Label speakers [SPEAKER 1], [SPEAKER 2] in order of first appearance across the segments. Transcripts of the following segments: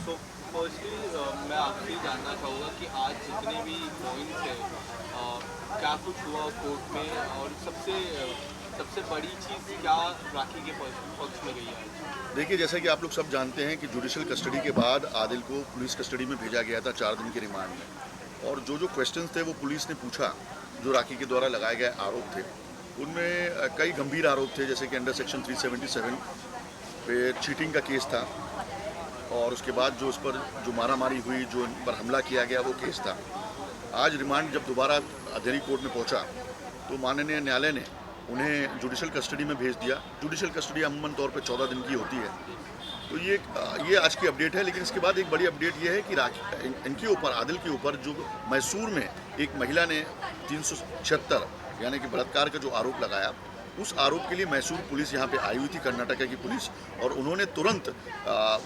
[SPEAKER 1] So firstly मैं आपसे जानना चाहूँगा कि आज जितने भी पॉइंट्स हैं क्या कुछ हुआ कोर्ट में और सबसे बड़ी चीज़ क्या राखी के पक्ष में गई है आज।
[SPEAKER 2] देखिए, जैसा कि आप लोग सब जानते हैं कि जुडिशल कस्टडी के बाद आदिल को पुलिस कस्टडी में भेजा गया था 4 दिन के रिमांड में। और जो क्वेश्चंस थे वो पुलिस ने पूछा, जो राखी के द्वारा लगाए गए आरोप थे, उनमें कई गंभीर आरोप थे, जैसे कि अंडर सेक्शन 377 पे चीटिंग का केस था, और उसके बाद जो उस पर जो मारामारी हुई, जो इन पर हमला किया गया, वो केस था। आज रिमांड जब दोबारा दिल्ली कोर्ट में पहुंचा तो माननीय न्यायालय ने उन्हें जुडिशल कस्टडी में भेज दिया। जुडिशल कस्टडी अमूमन तौर पे 14 दिन की होती है। तो ये आज की अपडेट है। लेकिन इसके बाद एक बड़ी अपडेट ये है कि इनके ऊपर, आदिल के ऊपर, जो मैसूर में एक महिला ने 376 यानी कि बलात्कार का जो आरोप लगाया, उस आरोप के लिए मैसूर पुलिस यहाँ पे आई हुई थी, कर्नाटका की पुलिस, और उन्होंने तुरंत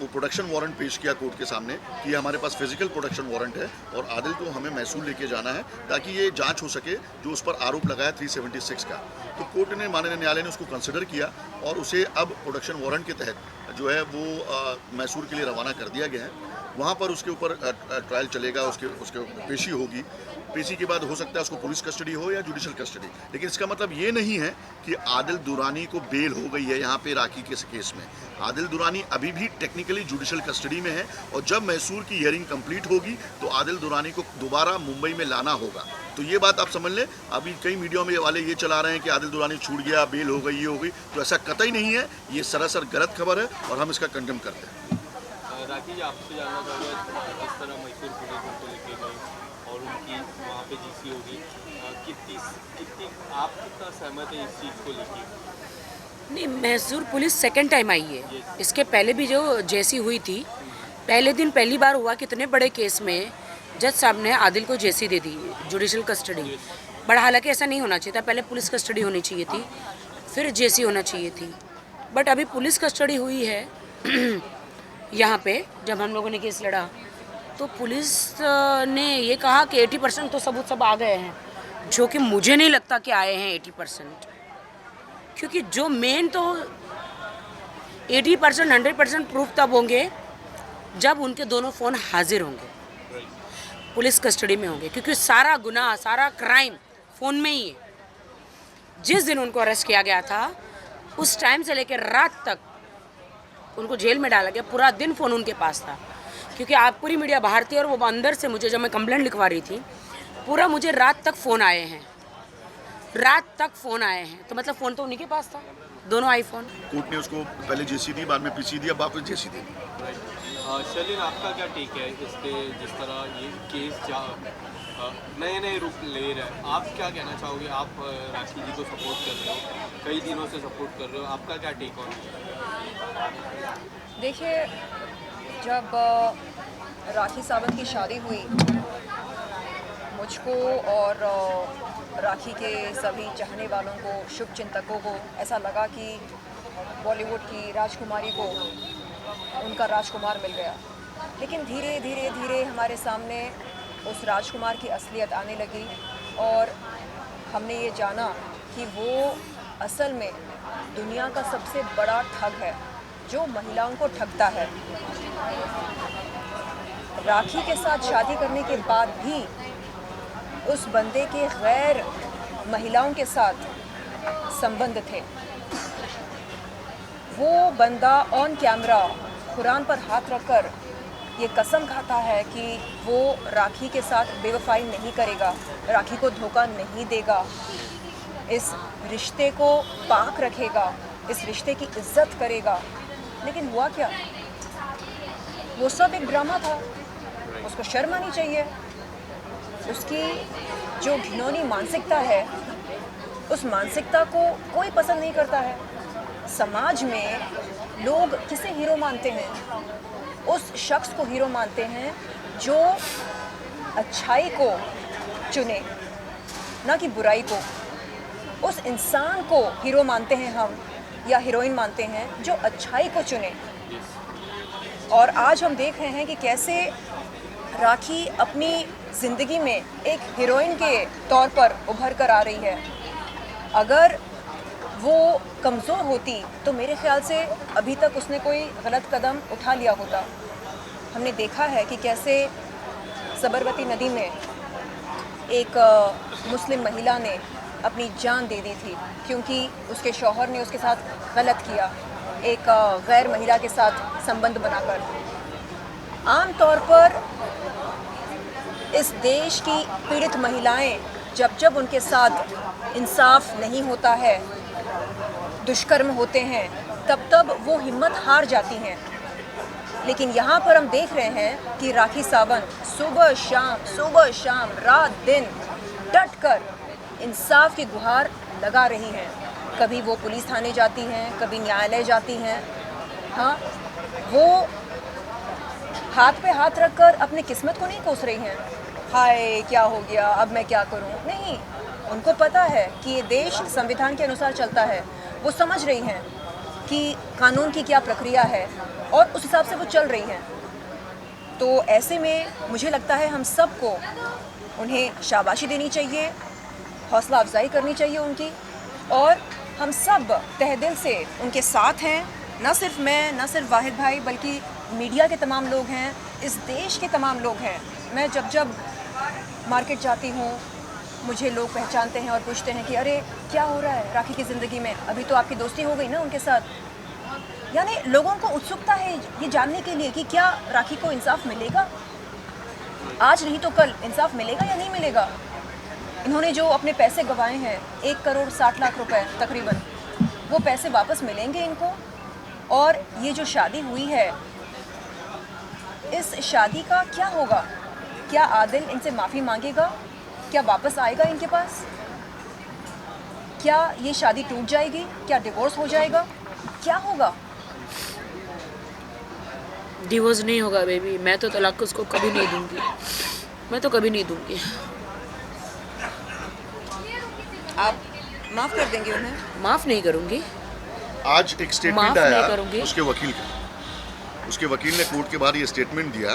[SPEAKER 2] वो प्रोडक्शन वारंट पेश किया कोर्ट के सामने कि हमारे पास फिजिकल प्रोडक्शन वारंट है और आदिल को हमें मैसूर लेके जाना है ताकि ये जांच हो सके जो उस पर आरोप लगाया 376 का। तो कोर्ट ने, माननीय न्यायालय ने उसको कंसिडर किया और उसे अब प्रोडक्शन वारंट के तहत जो है वो मैसूर के लिए रवाना कर दिया गया है। वहाँ पर उसके ऊपर ट्रायल चलेगा, उसके पेशी होगी। पेशी के बाद हो सकता है उसको पुलिस कस्टडी हो या जुडिशल कस्टडी। लेकिन इसका मतलब ये नहीं है कि आदिल दुरानी को बेल हो गई है यहाँ पे राखी के केस में। आदिल दुरानी अभी भी टेक्निकली जुडिशल कस्टडी में है और जब मैसूर की हियरिंग कंप्लीट होगी तो आदिल दुरानी को दोबारा मुंबई में लाना होगा। तो ये बात आप समझ लें। अभी कई मीडिया में वाले ये चला रहे हैं कि आदिल दुरानी छूट गया, बेल हो गई, ये हो गई, तो ऐसा कतई नहीं है। ये सरासर गलत खबर है और हम इसका कंडेम करते हैं।
[SPEAKER 1] राखी जी, आपसे जानना चाहूँगा, जिस तरह मैसूर पुलिस उनको लेके गई और उनकी वहाँ पे जीसी होगी, कितनी आप कितना सहमत है इस चीज़ को लेके?
[SPEAKER 3] नहीं, Mysore police second time I है। इसके पहले भी जो जेसी हुई थी, पहले दिन पहली बार हुआ कितने बड़े केस में जज साहब ने आदिल को जेसी दे दी, जुडिशल कस्टडी। बट हालांकि ऐसा नहीं होना चाहिए था, पहले पुलिस कस्टडी होनी चाहिए थी, फिर जेसी होना चाहिए थी। बट अभी पुलिस कस्टडी हुई है यहाँ पे जब हम लोगों ने केस लड़ा तो पुलिस ने ये कहा कि 80% तो सबूत सब आ गए हैं, जो कि मुझे नहीं लगता कि आए हैं 80%। क्योंकि जो मेन तो 80% 100% प्रूफ तब होंगे जब उनके दोनों फ़ोन हाजिर होंगे, पुलिस कस्टडी में होंगे, क्योंकि सारा गुनाह, सारा क्राइम फ़ोन में ही है। जिस दिन उनको अरेस्ट किया गया था उस टाइम से लेकर रात तक उनको जेल में डाला गया, पूरा दिन फ़ोन उनके पास था। क्योंकि आप पूरी मीडिया बाहर थी और वो अंदर से मुझे, जब मैं कंप्लेंट लिखवा रही थी, पूरा मुझे रात तक फ़ोन आए हैं, रात तक फ़ोन आए हैं। तो मतलब फ़ोन तो उन्हीं के पास था, दोनों आईफोन।
[SPEAKER 2] कोर्ट ने उसको पहले जेसी दी, बाद में पीसी दिया, वापस जेसी दी।
[SPEAKER 1] शर्लिन, आपका क्या टेक है इस पर? जिस तरह ये केस नए नए रूप ले रहा है, आप क्या कहना चाहोगे? आप राखी जी को सपोर्ट कर रहे हो, कई दिनों से सपोर्ट कर रहे हो, आपका क्या टेक ऑन?
[SPEAKER 4] देखिए, जब राखी सावंत की शादी हुई, मुझको और राखी के सभी चाहने वालों को, शुभ चिंतकों को ऐसा लगा कि बॉलीवुड की राजकुमारी को उनका राजकुमार मिल गया। लेकिन धीरे धीरे धीरे हमारे सामने उस राजकुमार की असलियत आने लगी और हमने ये जाना कि वो असल में दुनिया का सबसे बड़ा ठग है, जो महिलाओं को ठगता है। राखी के साथ शादी करने के बाद भी उस बंदे के गैर महिलाओं के साथ संबंध थे। वो बंदा ऑन कैमरा कुरान पर हाथ रखकर ये कसम खाता है कि वो राखी के साथ बेवफाई नहीं करेगा, राखी को धोखा नहीं देगा, इस रिश्ते को पाक रखेगा, इस रिश्ते की इज्जत करेगा। लेकिन हुआ क्या? वो सब एक ड्रामा था। उसको शर्म आनी चाहिए। उसकी जो घिनौनी मानसिकता है, उस मानसिकता को कोई पसंद नहीं करता है। समाज में लोग किसे हीरो मानते हैं? उस शख्स को हीरो मानते हैं जो अच्छाई को चुने, ना कि बुराई को। उस इंसान को हीरो मानते हैं हम, या हीरोइन मानते हैं, जो अच्छाई को चुने। और आज हम देख रहे हैं कि कैसे राखी अपनी ज़िंदगी में एक हीरोइन के तौर पर उभर कर आ रही है। अगर वो कमज़ोर होती तो मेरे ख़्याल से अभी तक उसने कोई गलत कदम उठा लिया होता। हमने देखा है कि कैसे सबरमती नदी में एक मुस्लिम महिला ने अपनी जान दे दी थी क्योंकि उसके शौहर ने उसके साथ गलत किया, एक गैर महिला के साथ संबंध बनाकर। आम तौर पर इस देश की पीड़ित महिलाएं जब उनके साथ इंसाफ नहीं होता है, दुष्कर्म होते हैं, तब वो हिम्मत हार जाती हैं। लेकिन यहाँ पर हम देख रहे हैं कि राखी सावंत सुबह शाम रात दिन डट कर इंसाफ की गुहार लगा रही हैं। कभी वो पुलिस थाने जाती हैं, कभी न्यायालय जाती हैं। हाँ, वो हाथ पे हाथ रखकर अपनी किस्मत को नहीं कोस रही हैं, हाय क्या हो गया, अब मैं क्या करूं। नहीं, उनको पता है कि ये देश संविधान के अनुसार चलता है। वो समझ रही हैं कि कानून की क्या प्रक्रिया है और उस हिसाब से वो चल रही हैं। तो ऐसे में मुझे लगता है हम सबको उन्हें शाबाशी देनी चाहिए, हौसला अफजाई करनी चाहिए उनकी, और हम सब तहे दिल से उनके साथ हैं। ना सिर्फ मैं, ना सिर्फ वाहिद भाई, बल्कि मीडिया के तमाम लोग हैं, इस देश के तमाम लोग हैं। मैं जब मार्केट जाती हूँ, मुझे लोग पहचानते हैं और पूछते हैं कि अरे क्या हो रहा है राखी की ज़िंदगी में, अभी तो आपकी दोस्ती हो गई ना उनके साथ। यानी लोगों को उत्सुकता है ये जानने के लिए कि क्या राखी को इंसाफ मिलेगा, आज नहीं तो कल इंसाफ मिलेगा या नहीं मिलेगा। इन्होंने जो अपने पैसे गंवाए हैं 1 करोड़ 60 लाख रुपए तकरीबन, वो पैसे वापस मिलेंगे इनको। और ये जो शादी हुई है, इस शादी का क्या होगा? क्या आदिल इनसे माफ़ी मांगेगा? क्या वापस आएगा इनके पास? क्या ये शादी टूट जाएगी? क्या डिवोर्स हो जाएगा? क्या होगा?
[SPEAKER 3] डिवोर्स नहीं होगा बेबी, मैं तो तलाक उसको कभी नहीं दूंगी, मैं तो कभी नहीं दूंगी।
[SPEAKER 4] आप माफ़ कर देंगे उन्हें?
[SPEAKER 3] माफ़ नहीं करूंगी।
[SPEAKER 2] आज एक
[SPEAKER 3] माफ
[SPEAKER 2] स्टेटमेंट
[SPEAKER 3] नहीं
[SPEAKER 2] आया
[SPEAKER 3] करूंगी।
[SPEAKER 2] उसके वकील का। उसके वकील ने कोर्ट के बाहर ये स्टेटमेंट दिया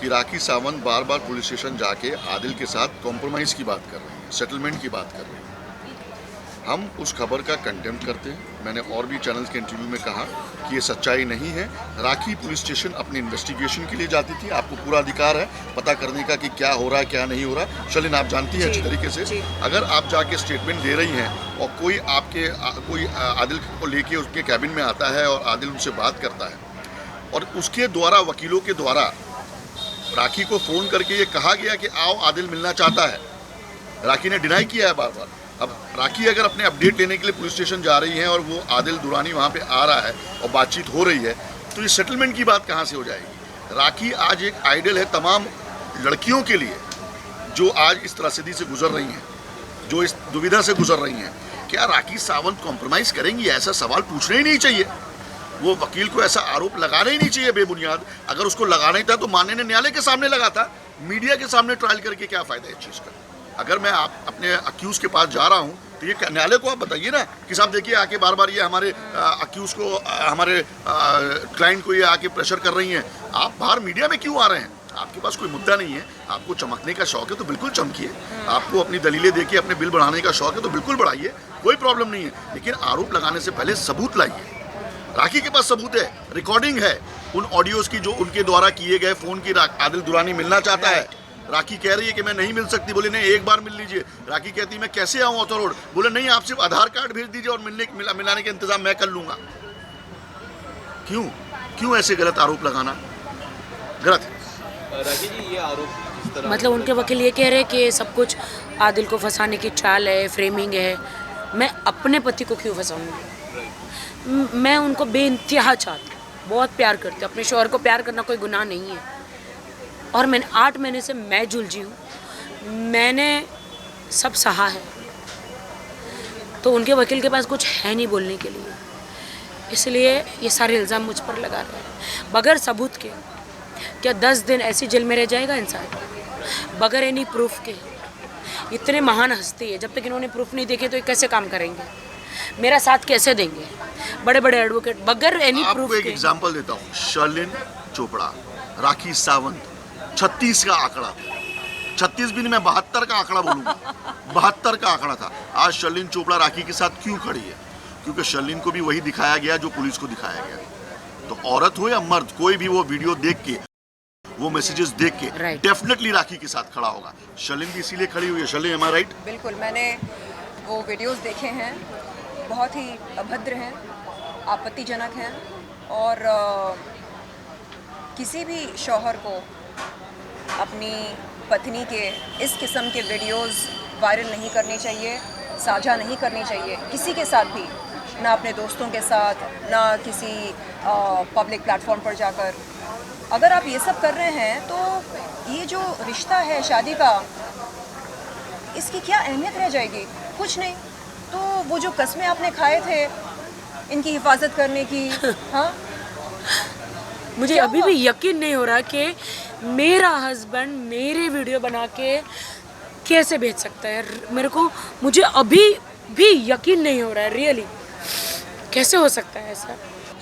[SPEAKER 2] कि राखी सावंत बार बार पुलिस स्टेशन जाके आदिल के साथ कॉम्प्रोमाइज़ की बात कर रही हैं, सेटलमेंट की बात कर रही हैं। हम उस खबर का कंटेम्प्ट करते हैं। मैंने और भी चैनल्स के इंटरव्यू में कहा कि ये सच्चाई नहीं है। राखी पुलिस स्टेशन अपनी इन्वेस्टिगेशन के लिए जाती थी। आपको पूरा अधिकार है पता करने का कि क्या हो रहा है क्या नहीं हो रहा। शर्लिन, आप जानती हैं अच्छी तरीके से, अगर आप जाके स्टेटमेंट दे रही हैं और कोई आदिल को लेके उसके कैबिन में आता है और आदिल उनसे बात करता है और उसके द्वारा, वकीलों के द्वारा राखी को फ़ोन करके ये कहा गया कि आओ आदिल मिलना चाहता है, राखी ने डिनाई किया है बार बार। अब राखी अगर अपने अपडेट लेने के लिए पुलिस स्टेशन जा रही हैं और वो आदिल दुरानी वहाँ पे आ रहा है और बातचीत हो रही है, तो ये सेटलमेंट की बात कहाँ से हो जाएगी? राखी आज एक आइडल है तमाम लड़कियों के लिए जो आज इस त्रासदी से गुजर रही हैं, जो इस दुविधा से गुजर रही हैं। क्या राखी सावंत कॉम्प्रोमाइज़ करेंगी? ऐसा सवाल पूछना ही नहीं चाहिए। वो वकील को ऐसा आरोप लगाना ही नहीं चाहिए बेबुनियाद। अगर उसको लगाना ही था तो माननीय न्यायालय के सामने लगा था, मीडिया के सामने ट्रायल करके क्या फ़ायदा है इस चीज़ का? अगर मैं अपने अक्यूज़ के पास जा रहा हूँ तो ये न्यायालय को आप बताइए ना कि साहब देखिए आके बार बार ये हमारे अक्यूज़ को, हमारे क्लाइंट को ये आके प्रेशर कर रही हैं। आप बाहर मीडिया में क्यों आ रहे हैं? आपके पास कोई मुद्दा नहीं है, आपको चमकने का शौक है तो बिल्कुल चमकिए, आपको अपनी दलीलें देखिए, अपने बिल बढ़ाने का शौक है तो बिल्कुल बढ़ाइए, कोई प्रॉब्लम नहीं है। लेकिन आरोप लगाने से पहले सबूत लाइए। राखी के पास सबूत है, रिकॉर्डिंग है उन ऑडियोज़ की जो उनके द्वारा किए गए फ़ोन की। आदिल दुरानी मिलना चाहता है, राखी कह रही है कि मैं नहीं मिल सकती। बोले नहीं, एक बार मिल लीजिए। राखी कहती मैं कैसे आऊँ ऑथर रोड? बोले नहीं, आप सिर्फ आधार कार्ड भेज दीजिए और मिलाने के इंतजाम मैं कर लूँगा। क्यों ऐसे गलत आरोप लगाना? गलत है।
[SPEAKER 1] राखी जी, ये आरोप जिस तरह
[SPEAKER 3] मतलब उनके वकील ये कह रहे हैं कि सब कुछ आदिल को फंसाने की चाल है, फ्रेमिंग है। मैं अपने पति को क्यों फंसाऊंगी? मैं उनको बेइंतहा चाहती हूँ, बहुत प्यार करती हूँ। अपने शौहर को प्यार करना कोई गुनाह नहीं है। और मैंने 8 महीने से मैं झुलझी हूँ, मैंने सब सहा है। तो उनके वकील के पास कुछ है नहीं बोलने के लिए, इसलिए ये सारे इल्ज़ाम मुझ पर लगा रहे हैं बगैर सबूत के। क्या 10 दिन ऐसी जेल में रह जाएगा इंसान बगैर एनी प्रूफ के? इतने महान हस्ती है, जब तक इन्होंने प्रूफ नहीं देखे तो ये कैसे काम करेंगे? मेरा साथ कैसे देंगे? बड़े बड़े एडवोकेट बगैर एनी प्रूफ के।
[SPEAKER 2] आपको एक एग्जांपल देता हूँ, शर्लिन चोपड़ा, राखी सावंत, 36 का आंकड़ा था। 36 भी नहीं, मैं 72 का आंकड़ा बोलूँगा। 72 का आंकड़ा था। आज शर्लिन चोपड़ा राखी के साथ क्यों खड़ी है? क्योंकि शर्लिन को भी वही दिखाया गया जो पुलिस को दिखाया गया। तो औरत हो या मर्द, कोई भी वो वीडियो देख के वो मैसेजेस देख के
[SPEAKER 3] Right.
[SPEAKER 2] डेफिनेटली राखी के साथ खड़ा होगा। शर्लिन भी इसीलिए खड़ी हुई है। शर्लिन, एम आई राइट?
[SPEAKER 4] बिल्कुल, मैंने वो वीडियोस देखे हैं, बहुत ही अभद्र हैं, आपत्तिजनक हैं और किसी भी शौहर को अपनी पत्नी के इस किस्म के वीडियोस वायरल नहीं करने चाहिए, साझा नहीं करनी चाहिए किसी के साथ भी, ना अपने दोस्तों के साथ, ना किसी पब्लिक प्लेटफॉर्म पर जाकर। अगर आप ये सब कर रहे हैं तो ये जो रिश्ता है शादी का, इसकी क्या अहमियत रह जाएगी? कुछ नहीं। तो वो जो कस्में आपने खाए थे इनकी हिफाजत करने की, हाँ,
[SPEAKER 3] मुझे
[SPEAKER 4] क्या
[SPEAKER 3] अभी
[SPEAKER 4] हुआ?
[SPEAKER 3] भी यकीन नहीं हो रहा कि मेरा हस्बैंड मेरे वीडियो बना के कैसे भेज सकता है। मुझे अभी भी यकीन नहीं हो रहा है, रियली कैसे हो सकता है ऐसा।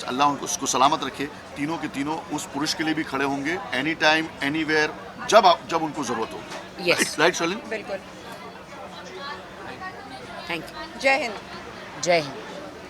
[SPEAKER 2] अल्लाह उनको उसको सलामत रखे। तीनों के तीनों उस पुरुष के लिए भी खड़े होंगे, एनी टाइम एनीवेयर, जब उनको जरूरत होगी।
[SPEAKER 3] Yes.
[SPEAKER 2] राइट शर्लिन?
[SPEAKER 4] बिल्कुल।
[SPEAKER 3] Thank you.
[SPEAKER 4] जय हिंद।
[SPEAKER 3] जय हिंद।